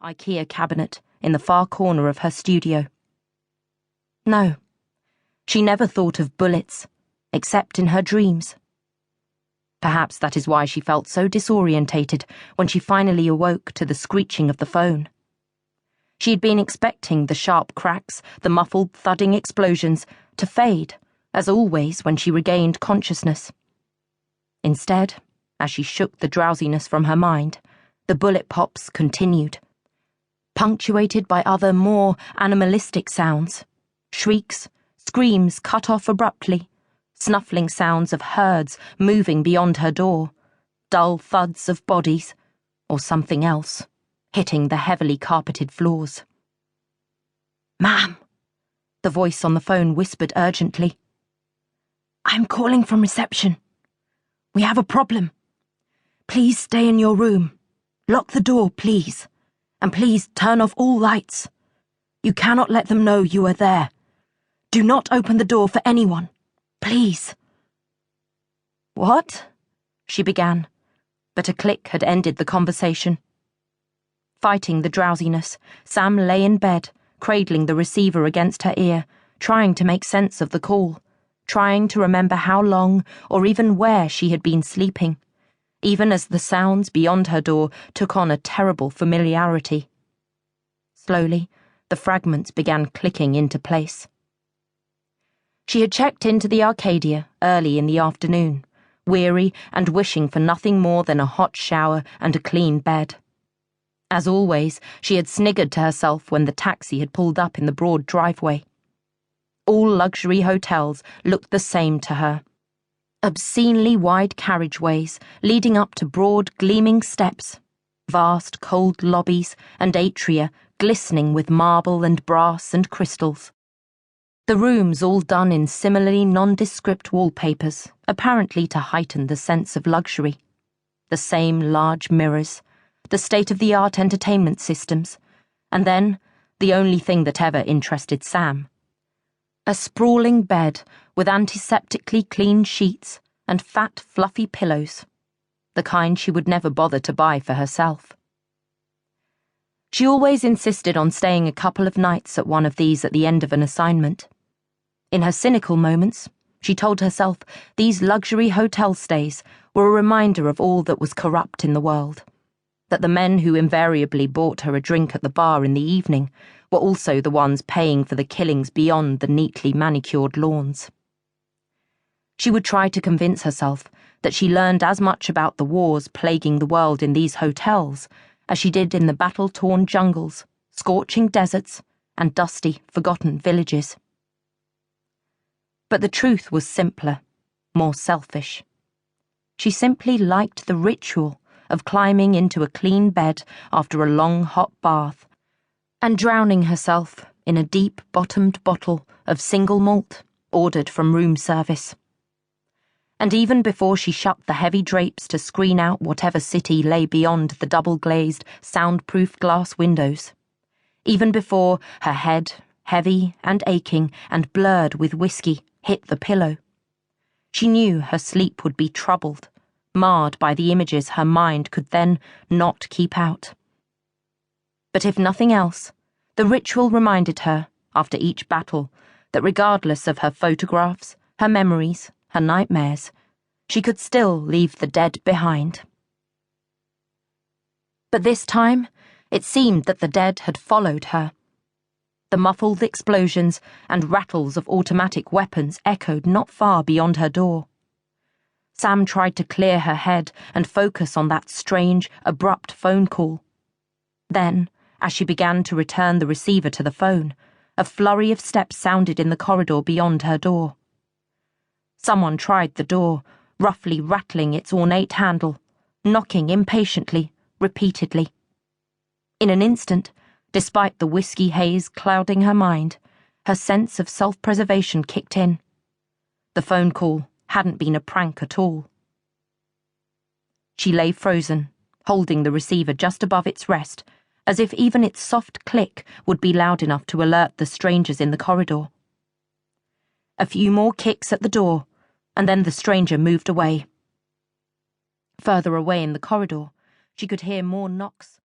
IKEA cabinet in the far corner of her studio. No, she never thought of bullets, except in her dreams. Perhaps that is why she felt so disorientated when she finally awoke to the screeching of the phone. She had been expecting the sharp cracks, the muffled thudding explosions, to fade, as always when she regained consciousness. Instead, as she shook the drowsiness from her mind, the bullet pops continued, punctuated by other, more animalistic sounds, shrieks, screams cut off abruptly, snuffling sounds of herds moving beyond her door, dull thuds of bodies, or something else, hitting the heavily carpeted floors. "Ma'am," the voice on the phone whispered urgently. "I'm calling from reception. We have a problem. Please stay in your room. Lock the door, please. And please turn off all lights. You cannot let them know you are there. Do not open the door for anyone. Please." "What?" she began, but a click had ended the conversation. Fighting the drowsiness, Sam lay in bed, cradling the receiver against her ear, trying to make sense of the call, trying to remember how long or even where she had been sleeping, even as the sounds beyond her door took on a terrible familiarity. Slowly, the fragments began clicking into place. She had checked into the Arcadia early in the afternoon, weary and wishing for nothing more than a hot shower and a clean bed. As always, she had sniggered to herself when the taxi had pulled up in the broad driveway. All luxury hotels looked the same to her. Obscenely wide carriageways leading up to broad, gleaming steps, vast, cold lobbies and atria glistening with marble and brass and crystals. The rooms all done in similarly nondescript wallpapers, apparently to heighten the sense of luxury. The same large mirrors, the state-of-the-art entertainment systems, and then, the only thing that ever interested Sam, a sprawling bed with antiseptically clean sheets and fat, fluffy pillows, the kind she would never bother to buy for herself. She always insisted on staying a couple of nights at one of these at the end of an assignment. In her cynical moments, she told herself these luxury hotel stays were a reminder of all that was corrupt in the world, that the men who invariably bought her a drink at the bar in the evening were also the ones paying for the killings beyond the neatly manicured lawns. She would try to convince herself that she learned as much about the wars plaguing the world in these hotels as she did in the battle-torn jungles, scorching deserts, and dusty, forgotten villages. But the truth was simpler, more selfish. She simply liked the ritual of climbing into a clean bed after a long hot bath and drowning herself in a deep-bottomed bottle of single malt ordered from room service. And even before she shut the heavy drapes to screen out whatever city lay beyond the double-glazed, soundproof glass windows, even before her head, heavy and aching and blurred with whiskey, hit the pillow, she knew her sleep would be troubled, marred by the images her mind could then not keep out. But if nothing else, the ritual reminded her, after each battle, that regardless of her photographs, her memories, her nightmares, she could still leave the dead behind. But this time, it seemed that the dead had followed her. The muffled explosions and rattles of automatic weapons echoed not far beyond her door. Sam tried to clear her head and focus on that strange, abrupt phone call. Then, as she began to return the receiver to the phone, a flurry of steps sounded in the corridor beyond her door. Someone tried the door, roughly rattling its ornate handle, knocking impatiently, repeatedly. In an instant, despite the whiskey haze clouding her mind, her sense of self-preservation kicked in. The phone call hadn't been a prank at all. She lay frozen, holding the receiver just above its rest, as if even its soft click would be loud enough to alert the strangers in the corridor. A few more kicks at the door, and then the stranger moved away. Further away in the corridor, she could hear more knocks.